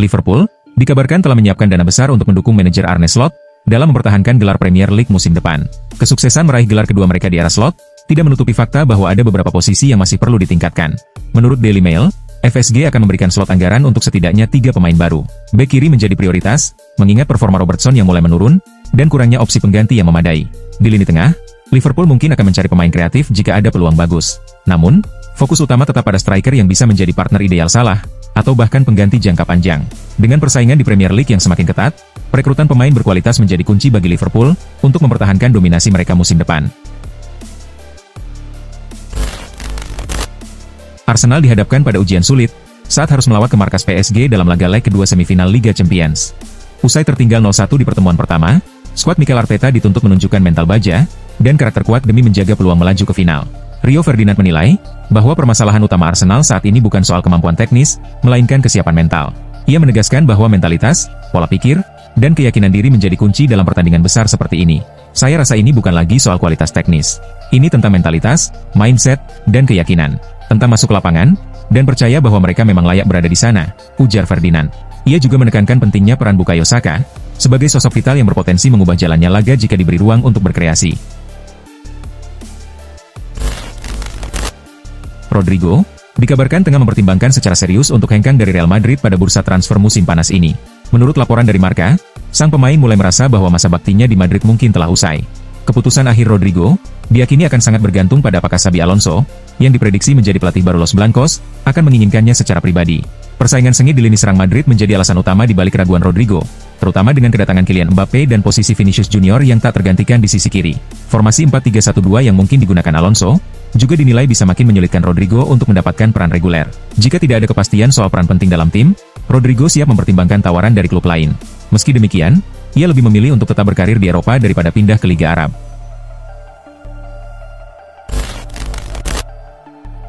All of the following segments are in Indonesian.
Liverpool dikabarkan telah menyiapkan dana besar untuk mendukung manajer Arne Slot dalam mempertahankan gelar Premier League musim depan. Kesuksesan meraih gelar kedua mereka di era Slot tidak menutupi fakta bahwa ada beberapa posisi yang masih perlu ditingkatkan. Menurut Daily Mail, FSG akan memberikan Slot anggaran untuk setidaknya 3 pemain baru. Bek kiri menjadi prioritas, mengingat performa Robertson yang mulai menurun, dan kurangnya opsi pengganti yang memadai. Di lini tengah, Liverpool mungkin akan mencari pemain kreatif jika ada peluang bagus. Namun, fokus utama tetap pada striker yang bisa menjadi partner ideal Salah, atau bahkan pengganti jangka panjang. Dengan persaingan di Premier League yang semakin ketat, perekrutan pemain berkualitas menjadi kunci bagi Liverpool untuk mempertahankan dominasi mereka musim depan. Arsenal dihadapkan pada ujian sulit saat harus melawat ke markas PSG dalam laga leg kedua semifinal Liga Champions. Usai tertinggal 0-1 di pertemuan pertama, skuad Mikel Arteta dituntut menunjukkan mental baja dan karakter kuat demi menjaga peluang melaju ke final. Rio Ferdinand menilai bahwa permasalahan utama Arsenal saat ini bukan soal kemampuan teknis, melainkan kesiapan mental. Ia menegaskan bahwa mentalitas, pola pikir, dan keyakinan diri menjadi kunci dalam pertandingan besar seperti ini. Saya rasa ini bukan lagi soal kualitas teknis. Ini tentang mentalitas, mindset, dan keyakinan. Tentang masuk lapangan, dan percaya bahwa mereka memang layak berada di sana, ujar Ferdinand. Ia juga menekankan pentingnya peran Bukayo Saka sebagai sosok vital yang berpotensi mengubah jalannya laga jika diberi ruang untuk berkreasi. Rodrigo dikabarkan tengah mempertimbangkan secara serius untuk hengkang dari Real Madrid pada bursa transfer musim panas ini. Menurut laporan dari Marca, sang pemain mulai merasa bahwa masa baktinya di Madrid mungkin telah usai. Keputusan akhir Rodrigo diyakini akan sangat bergantung pada apakah Xabi Alonso, yang diprediksi menjadi pelatih baru Los Blancos, akan menginginkannya secara pribadi. Persaingan sengit di lini serang Madrid menjadi alasan utama di balik keraguan Rodrigo, terutama dengan kedatangan Kylian Mbappe dan posisi Vinicius Junior yang tak tergantikan di sisi kiri. Formasi 4-3-1-2 yang mungkin digunakan Alonso juga dinilai bisa makin menyulitkan Rodrigo untuk mendapatkan peran reguler. Jika tidak ada kepastian soal peran penting dalam tim, Rodrigo siap mempertimbangkan tawaran dari klub lain. Meski demikian, ia lebih memilih untuk tetap berkarir di Eropa daripada pindah ke Liga Arab.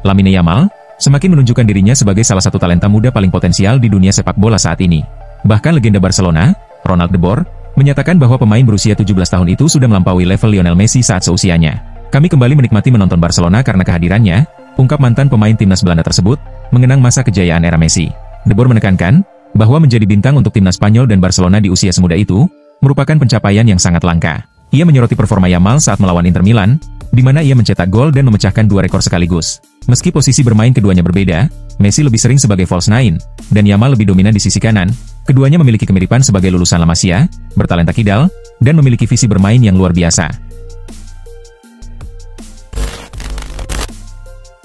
Lamine Yamal semakin menunjukkan dirinya sebagai salah satu talenta muda paling potensial di dunia sepak bola saat ini. Bahkan legenda Barcelona, Ronald de Boer, menyatakan bahwa pemain berusia 17 tahun itu sudah melampaui level Lionel Messi saat seusianya. Kami kembali menikmati menonton Barcelona karena kehadirannya, ungkap mantan pemain timnas Belanda tersebut, mengenang masa kejayaan era Messi. De Boer menekankan bahwa menjadi bintang untuk timnas Spanyol dan Barcelona di usia semuda itu merupakan pencapaian yang sangat langka. Ia menyoroti performa Yamal saat melawan Inter Milan, di mana ia mencetak gol dan memecahkan 2 rekor sekaligus. Meski posisi bermain keduanya berbeda, Messi lebih sering sebagai false nine, dan Yamal lebih dominan di sisi kanan. Keduanya memiliki kemiripan sebagai lulusan La Masia, bertalenta kidal, dan memiliki visi bermain yang luar biasa.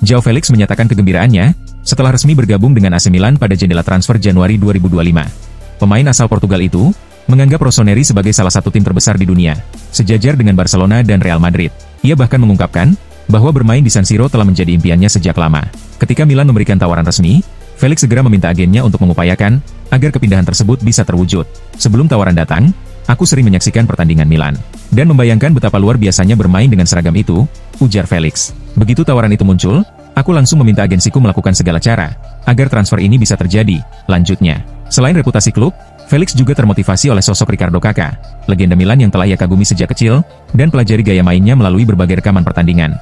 Joao Felix menyatakan kegembiraannya setelah resmi bergabung dengan AC Milan pada jendela transfer Januari 2025. Pemain asal Portugal itu menganggap Rossoneri sebagai salah satu tim terbesar di dunia, sejajar dengan Barcelona dan Real Madrid. Ia bahkan mengungkapkan bahwa bermain di San Siro telah menjadi impiannya sejak lama. Ketika Milan memberikan tawaran resmi, Felix segera meminta agennya untuk mengupayakan agar kepindahan tersebut bisa terwujud. Sebelum tawaran datang, aku sering menyaksikan pertandingan Milan dan membayangkan betapa luar biasanya bermain dengan seragam itu, ujar Felix. Begitu tawaran itu muncul, aku langsung meminta agensiku melakukan segala cara agar transfer ini bisa terjadi, lanjutnya. Selain reputasi klub, Felix juga termotivasi oleh sosok Ricardo Kakà, legenda Milan yang telah ia kagumi sejak kecil, dan pelajari gaya mainnya melalui berbagai rekaman pertandingan.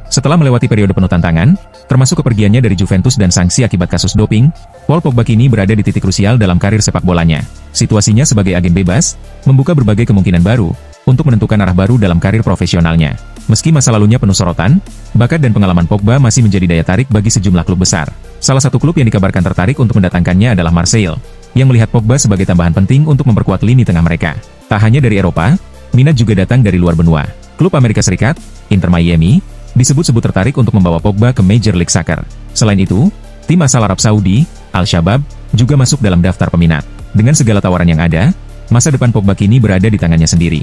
Setelah melewati periode penuh tantangan, termasuk kepergiannya dari Juventus dan sanksi akibat kasus doping, Paul Pogba kini berada di titik krusial dalam karir sepak bolanya. Situasinya sebagai agen bebas, membuka berbagai kemungkinan baru, untuk menentukan arah baru dalam karir profesionalnya. Meski masa lalunya penuh sorotan, bakat dan pengalaman Pogba masih menjadi daya tarik bagi sejumlah klub besar. Salah satu klub yang dikabarkan tertarik untuk mendatangkannya adalah Marseille, yang melihat Pogba sebagai tambahan penting untuk memperkuat lini tengah mereka. Tak hanya dari Eropa, minat juga datang dari luar benua. Klub Amerika Serikat, Inter Miami, disebut-sebut tertarik untuk membawa Pogba ke Major League Soccer. Selain itu, tim asal Arab Saudi, Al-Shabaab, juga masuk dalam daftar peminat. Dengan segala tawaran yang ada, masa depan Pogba kini berada di tangannya sendiri.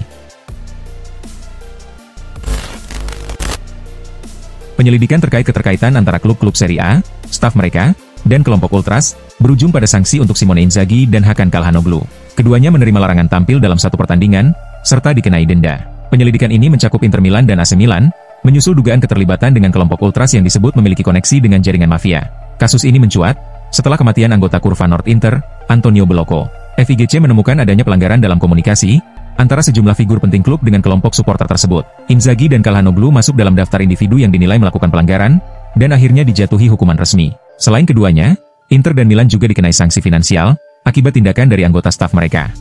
Penyelidikan terkait keterkaitan antara klub-klub Serie A, staf mereka, dan kelompok Ultras, berujung pada sanksi untuk Simone Inzaghi dan Hakan Calhanoglu. Keduanya menerima larangan tampil dalam satu pertandingan, serta dikenai denda. Penyelidikan ini mencakup Inter Milan dan AC Milan, menyusul dugaan keterlibatan dengan kelompok Ultras yang disebut memiliki koneksi dengan jaringan mafia. Kasus ini mencuat setelah kematian anggota Curva Nord Inter, Antonio Bellocco. FIGC menemukan adanya pelanggaran dalam komunikasi antara sejumlah figur penting klub dengan kelompok supporter tersebut. Inzaghi dan Calhanoglu masuk dalam daftar individu yang dinilai melakukan pelanggaran, dan akhirnya dijatuhi hukuman resmi. Selain keduanya, Inter dan Milan juga dikenai sanksi finansial akibat tindakan dari anggota staf mereka.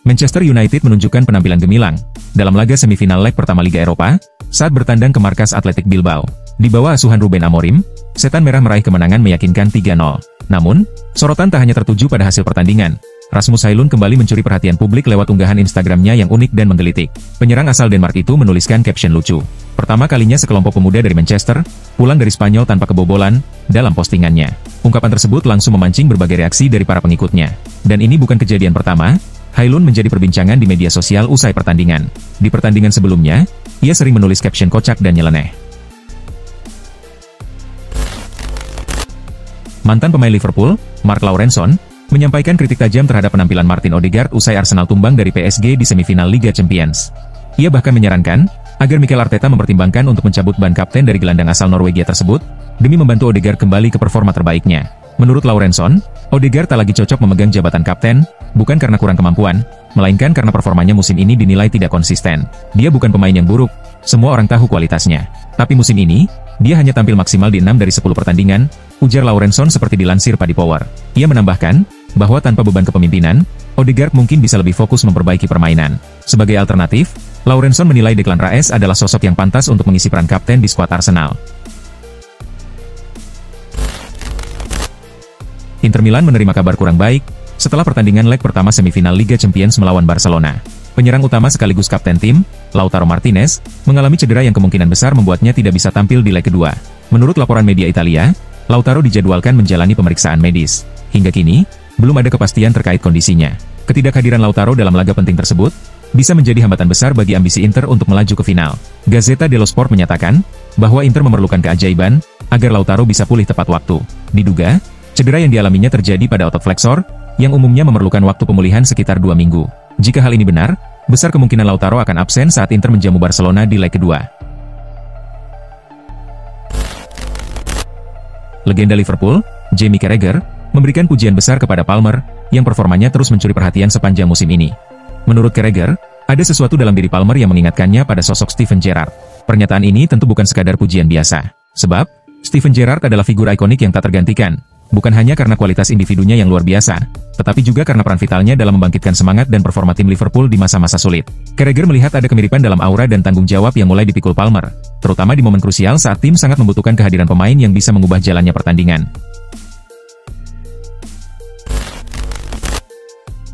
Manchester United menunjukkan penampilan gemilang dalam laga semifinal leg pertama Liga Eropa saat bertandang ke markas Athletic Bilbao. Di bawah asuhan Ruben Amorim, Setan Merah meraih kemenangan meyakinkan 3-0. Namun, sorotan tak hanya tertuju pada hasil pertandingan. Rasmus Højlund kembali mencuri perhatian publik lewat unggahan Instagramnya yang unik dan menggelitik. Penyerang asal Denmark itu menuliskan caption lucu. Pertama kalinya sekelompok pemuda dari Manchester pulang dari Spanyol tanpa kebobolan dalam postingannya. Ungkapan tersebut langsung memancing berbagai reaksi dari para pengikutnya. Dan ini bukan kejadian pertama. Højlund menjadi perbincangan di media sosial usai pertandingan. Di pertandingan sebelumnya, ia sering menulis caption kocak dan nyeleneh. Mantan pemain Liverpool, Mark Lawrenson, menyampaikan kritik tajam terhadap penampilan Martin Odegaard usai Arsenal tumbang dari PSG di semifinal Liga Champions. Ia bahkan menyarankan agar Mikel Arteta mempertimbangkan untuk mencabut ban kapten dari gelandang asal Norwegia tersebut demi membantu Odegaard kembali ke performa terbaiknya. Menurut Lawrenson, Odegaard tak lagi cocok memegang jabatan kapten, bukan karena kurang kemampuan, melainkan karena performanya musim ini dinilai tidak konsisten. Dia bukan pemain yang buruk, semua orang tahu kualitasnya. Tapi musim ini, dia hanya tampil maksimal di 6 dari 10 pertandingan, ujar Lawrenson seperti dilansir Paddy Power. Ia menambahkan, bahwa tanpa beban kepemimpinan, Odegaard mungkin bisa lebih fokus memperbaiki permainan. Sebagai alternatif, Lawrenson menilai Declan Rice adalah sosok yang pantas untuk mengisi peran kapten di skuad Arsenal. Inter Milan menerima kabar kurang baik setelah pertandingan leg pertama semifinal Liga Champions melawan Barcelona. Penyerang utama sekaligus kapten tim, Lautaro Martinez, mengalami cedera yang kemungkinan besar membuatnya tidak bisa tampil di leg kedua. Menurut laporan media Italia, Lautaro dijadwalkan menjalani pemeriksaan medis. Hingga kini, belum ada kepastian terkait kondisinya. Ketidakhadiran Lautaro dalam laga penting tersebut bisa menjadi hambatan besar bagi ambisi Inter untuk melaju ke final. Gazzetta dello Sport menyatakan bahwa Inter memerlukan keajaiban agar Lautaro bisa pulih tepat waktu. Diduga, cedera yang dialaminya terjadi pada otot flexor, yang umumnya memerlukan waktu pemulihan sekitar 2 minggu. Jika hal ini benar, besar kemungkinan Lautaro akan absen saat Inter menjamu Barcelona di leg kedua. Legenda Liverpool, Jamie Carragher, memberikan pujian besar kepada Palmer, yang performanya terus mencuri perhatian sepanjang musim ini. Menurut Carragher, ada sesuatu dalam diri Palmer yang mengingatkannya pada sosok Steven Gerrard. Pernyataan ini tentu bukan sekadar pujian biasa. Sebab, Steven Gerrard adalah figur ikonik yang tak tergantikan. Bukan hanya karena kualitas individunya yang luar biasa, tetapi juga karena peran vitalnya dalam membangkitkan semangat dan performa tim Liverpool di masa-masa sulit. Carragher melihat ada kemiripan dalam aura dan tanggung jawab yang mulai dipikul Palmer, terutama di momen krusial saat tim sangat membutuhkan kehadiran pemain yang bisa mengubah jalannya pertandingan.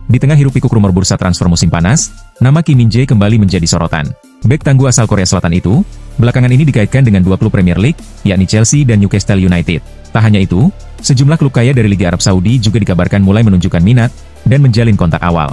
Di tengah hiruk-pikuk rumor bursa transfer musim panas, nama Kim Min-jae kembali menjadi sorotan. Bek tangguh asal Korea Selatan itu, belakangan ini dikaitkan dengan 2 klub Premier League, yakni Chelsea dan Newcastle United. Tak hanya itu, sejumlah klub kaya dari Liga Arab Saudi juga dikabarkan mulai menunjukkan minat dan menjalin kontak awal.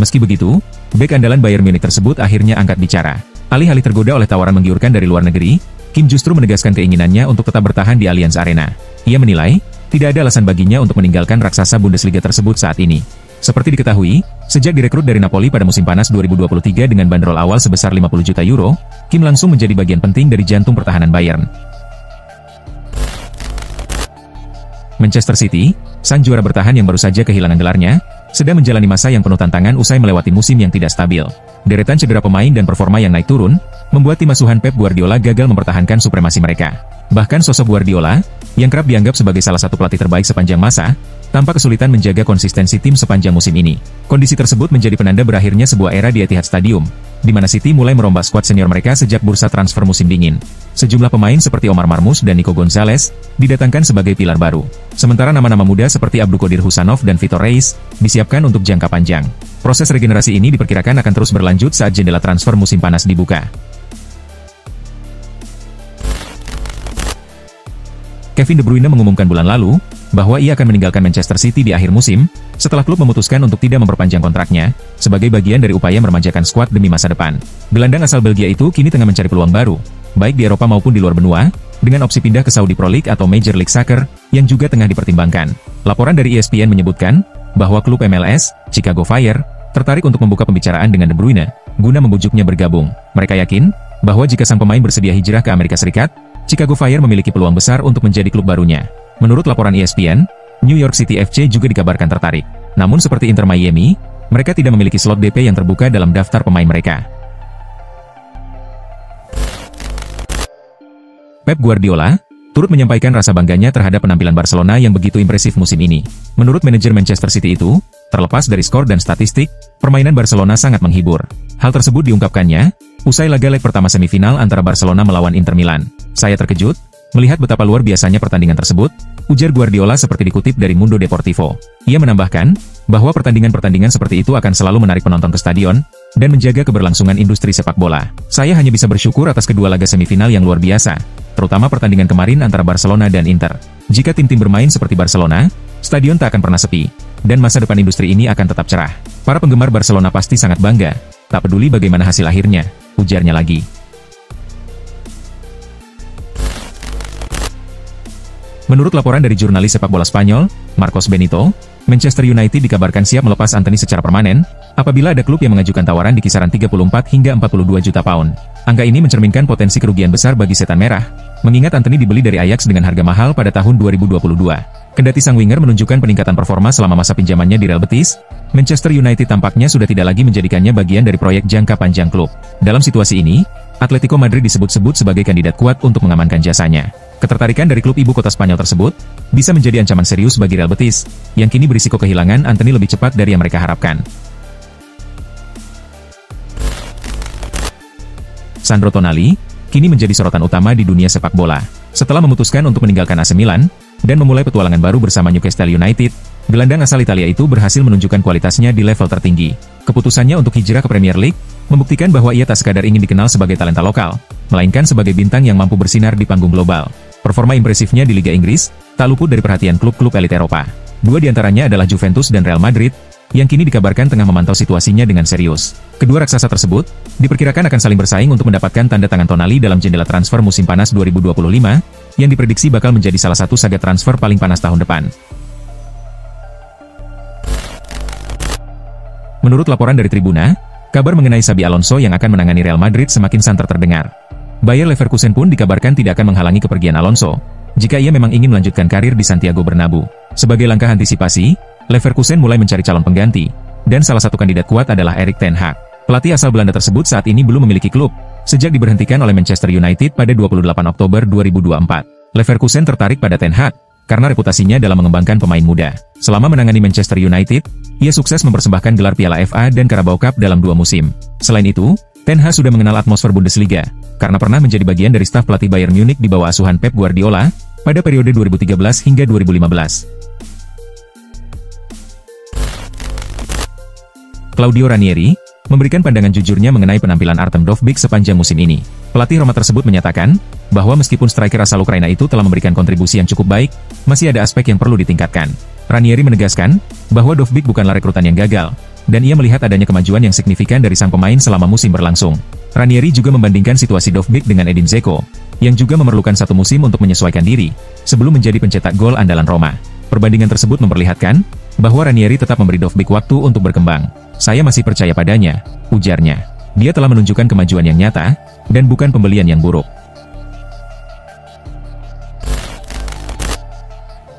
Meski begitu, bek andalan Bayern Munich tersebut akhirnya angkat bicara. Alih-alih tergoda oleh tawaran menggiurkan dari luar negeri, Kim justru menegaskan keinginannya untuk tetap bertahan di Allianz Arena. Ia menilai, tidak ada alasan baginya untuk meninggalkan raksasa Bundesliga tersebut saat ini. Seperti diketahui, sejak direkrut dari Napoli pada musim panas 2023 dengan bandrol awal sebesar 50 juta euro, Kim langsung menjadi bagian penting dari jantung pertahanan Bayern. Manchester City, sang juara bertahan yang baru saja kehilangan gelarnya, sedang menjalani masa yang penuh tantangan usai melewati musim yang tidak stabil. Deretan cedera pemain dan performa yang naik turun, membuat tim asuhan Pep Guardiola gagal mempertahankan supremasi mereka. Bahkan sosok Guardiola, yang kerap dianggap sebagai salah satu pelatih terbaik sepanjang masa, tanpa kesulitan menjaga konsistensi tim sepanjang musim ini. Kondisi tersebut menjadi penanda berakhirnya sebuah era di Etihad Stadium, di mana City mulai merombak skuad senior mereka sejak bursa transfer musim dingin. Sejumlah pemain seperti Omar Marmoush dan Nico Gonzalez didatangkan sebagai pilar baru. Sementara nama-nama muda seperti Abdulkadir Husanov dan Vitor Reis disiapkan untuk jangka panjang. Proses regenerasi ini diperkirakan akan terus berlanjut saat jendela transfer musim panas dibuka. Kevin De Bruyne mengumumkan bulan lalu bahwa ia akan meninggalkan Manchester City di akhir musim, setelah klub memutuskan untuk tidak memperpanjang kontraknya, sebagai bagian dari upaya meremajakan skuad demi masa depan. Gelandang asal Belgia itu kini tengah mencari peluang baru, baik di Eropa maupun di luar benua, dengan opsi pindah ke Saudi Pro League atau Major League Soccer, yang juga tengah dipertimbangkan. Laporan dari ESPN menyebutkan, bahwa klub MLS, Chicago Fire, tertarik untuk membuka pembicaraan dengan De Bruyne, guna membujuknya bergabung. Mereka yakin, bahwa jika sang pemain bersedia hijrah ke Amerika Serikat, Chicago Fire memiliki peluang besar untuk menjadi klub barunya. Menurut laporan ESPN, New York City FC juga dikabarkan tertarik. Namun seperti Inter Miami, mereka tidak memiliki slot DP yang terbuka dalam daftar pemain mereka. Pep Guardiola turut menyampaikan rasa bangganya terhadap penampilan Barcelona yang begitu impresif musim ini. Menurut manajer Manchester City itu, terlepas dari skor dan statistik, permainan Barcelona sangat menghibur. Hal tersebut diungkapkannya usai laga leg pertama semifinal antara Barcelona melawan Inter Milan. "Saya terkejut melihat betapa luar biasanya pertandingan tersebut," ujar Guardiola seperti dikutip dari Mundo Deportivo. Ia menambahkan bahwa pertandingan-pertandingan seperti itu akan selalu menarik penonton ke stadion dan menjaga keberlangsungan industri sepak bola. "Saya hanya bisa bersyukur atas kedua laga semifinal yang luar biasa, terutama pertandingan kemarin antara Barcelona dan Inter. Jika tim-tim bermain seperti Barcelona, stadion tak akan pernah sepi, dan masa depan industri ini akan tetap cerah. Para penggemar Barcelona pasti sangat bangga, tak peduli bagaimana hasil akhirnya," ujarnya lagi. Menurut laporan dari jurnalis sepak bola Spanyol, Marcos Benito, Manchester United dikabarkan siap melepas Antony secara permanen, apabila ada klub yang mengajukan tawaran di kisaran 34 hingga 42 juta pound. Angka ini mencerminkan potensi kerugian besar bagi setan merah, mengingat Antony dibeli dari Ajax dengan harga mahal pada tahun 2022. Kendati sang winger menunjukkan peningkatan performa selama masa pinjamannya di Real Betis, Manchester United tampaknya sudah tidak lagi menjadikannya bagian dari proyek jangka panjang klub. Dalam situasi ini, Atletico Madrid disebut-sebut sebagai kandidat kuat untuk mengamankan jasanya. Ketertarikan dari klub ibu kota Spanyol tersebut bisa menjadi ancaman serius bagi Real Betis, yang kini berisiko kehilangan Antony lebih cepat dari yang mereka harapkan. Sandro Tonali kini menjadi sorotan utama di dunia sepak bola. Setelah memutuskan untuk meninggalkan AC Milan dan memulai petualangan baru bersama Newcastle United, gelandang asal Italia itu berhasil menunjukkan kualitasnya di level tertinggi. Keputusannya untuk hijrah ke Premier League membuktikan bahwa ia tak sekadar ingin dikenal sebagai talenta lokal, melainkan sebagai bintang yang mampu bersinar di panggung global. Performa impresifnya di Liga Inggris tak luput dari perhatian klub-klub elit Eropa. Dua di antaranya adalah Juventus dan Real Madrid, yang kini dikabarkan tengah memantau situasinya dengan serius. Kedua raksasa tersebut diperkirakan akan saling bersaing untuk mendapatkan tanda tangan Tonali dalam jendela transfer musim panas 2025, yang diprediksi bakal menjadi salah satu saga transfer paling panas tahun depan. Menurut laporan dari Tribuna, kabar mengenai Xabi Alonso yang akan menangani Real Madrid semakin santer terdengar. Bayer Leverkusen pun dikabarkan tidak akan menghalangi kepergian Alonso, jika ia memang ingin melanjutkan karir di Santiago Bernabeu. Sebagai langkah antisipasi, Leverkusen mulai mencari calon pengganti, dan salah satu kandidat kuat adalah Erik ten Hag. Pelatih asal Belanda tersebut saat ini belum memiliki klub, sejak diberhentikan oleh Manchester United pada 28 Oktober 2024. Leverkusen tertarik pada ten Hag, karena reputasinya dalam mengembangkan pemain muda. Selama menangani Manchester United, ia sukses mempersembahkan gelar Piala FA dan Carabao Cup dalam 2 musim. Selain itu, Ten Hag sudah mengenal atmosfer Bundesliga, karena pernah menjadi bagian dari staf pelatih Bayern Munich di bawah asuhan Pep Guardiola, pada periode 2013 hingga 2015. Claudio Ranieri memberikan pandangan jujurnya mengenai penampilan Artem Dovbyk sepanjang musim ini. Pelatih Roma tersebut menyatakan bahwa meskipun striker asal Ukraina itu telah memberikan kontribusi yang cukup baik, masih ada aspek yang perlu ditingkatkan. Ranieri menegaskan bahwa Dovbyk bukanlah rekrutan yang gagal, dan ia melihat adanya kemajuan yang signifikan dari sang pemain selama musim berlangsung. Ranieri juga membandingkan situasi Dovbyk dengan Edin Dzeko, yang juga memerlukan 1 musim untuk menyesuaikan diri, sebelum menjadi pencetak gol andalan Roma. Perbandingan tersebut memperlihatkan bahwa Ranieri tetap memberi Dovbyk waktu untuk berkembang. "Saya masih percaya padanya," ujarnya. "Dia telah menunjukkan kemajuan yang nyata, dan bukan pembelian yang buruk."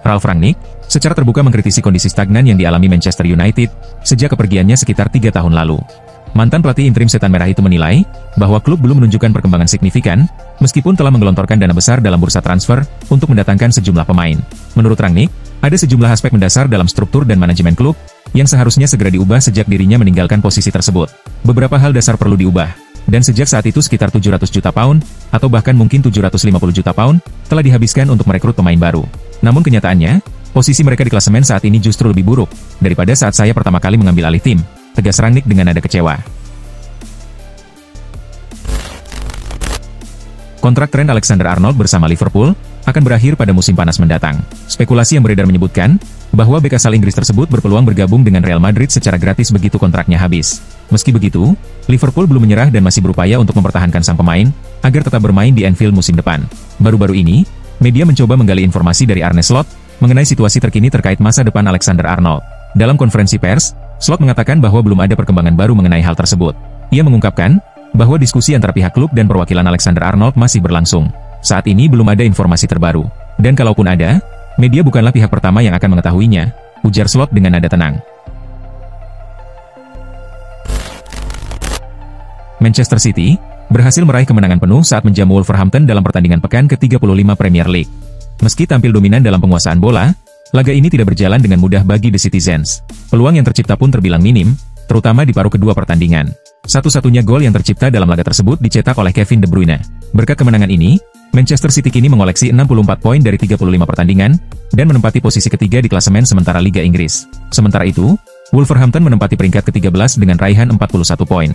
Ralf Rangnick secara terbuka mengkritisi kondisi stagnan yang dialami Manchester United sejak kepergiannya sekitar 3 tahun lalu. Mantan pelatih interim Setan Merah itu menilai bahwa klub belum menunjukkan perkembangan signifikan, meskipun telah menggelontorkan dana besar dalam bursa transfer untuk mendatangkan sejumlah pemain. Menurut Rangnick, ada sejumlah aspek mendasar dalam struktur dan manajemen klub yang seharusnya segera diubah sejak dirinya meninggalkan posisi tersebut. Beberapa hal dasar perlu diubah, dan sejak saat itu sekitar 700 juta pound, atau bahkan mungkin 750 juta pound, telah dihabiskan untuk merekrut pemain baru. Namun kenyataannya, posisi mereka di klasemen saat ini justru lebih buruk daripada saat saya pertama kali mengambil alih tim, tegas Rangnick dengan nada kecewa. Kontrak Trent Alexander-Arnold bersama Liverpool akan berakhir pada musim panas mendatang. Spekulasi yang beredar menyebutkan bahwa bek asal Inggris tersebut berpeluang bergabung dengan Real Madrid secara gratis begitu kontraknya habis. Meski begitu, Liverpool belum menyerah dan masih berupaya untuk mempertahankan sang pemain agar tetap bermain di Anfield musim depan. Baru-baru ini, media mencoba menggali informasi dari Arne Slot mengenai situasi terkini terkait masa depan Alexander-Arnold. Dalam konferensi pers, Slot mengatakan bahwa belum ada perkembangan baru mengenai hal tersebut. Ia mengungkapkan bahwa diskusi antara pihak klub dan perwakilan Alexander-Arnold masih berlangsung. Saat ini belum ada informasi terbaru. Dan kalaupun ada, media bukanlah pihak pertama yang akan mengetahuinya, ujar Slot dengan nada tenang. Manchester City berhasil meraih kemenangan penuh saat menjamu Wolverhampton dalam pertandingan pekan ke-35 Premier League. Meski tampil dominan dalam penguasaan bola, laga ini tidak berjalan dengan mudah bagi The Citizens. Peluang yang tercipta pun terbilang minim, terutama di paruh kedua pertandingan. Satu-satunya gol yang tercipta dalam laga tersebut dicetak oleh Kevin De Bruyne. Berkat kemenangan ini, Manchester City kini mengoleksi 64 poin dari 35 pertandingan, dan menempati posisi ketiga di klasemen sementara Liga Inggris. Sementara itu, Wolverhampton menempati peringkat ke-13 dengan raihan 41 poin.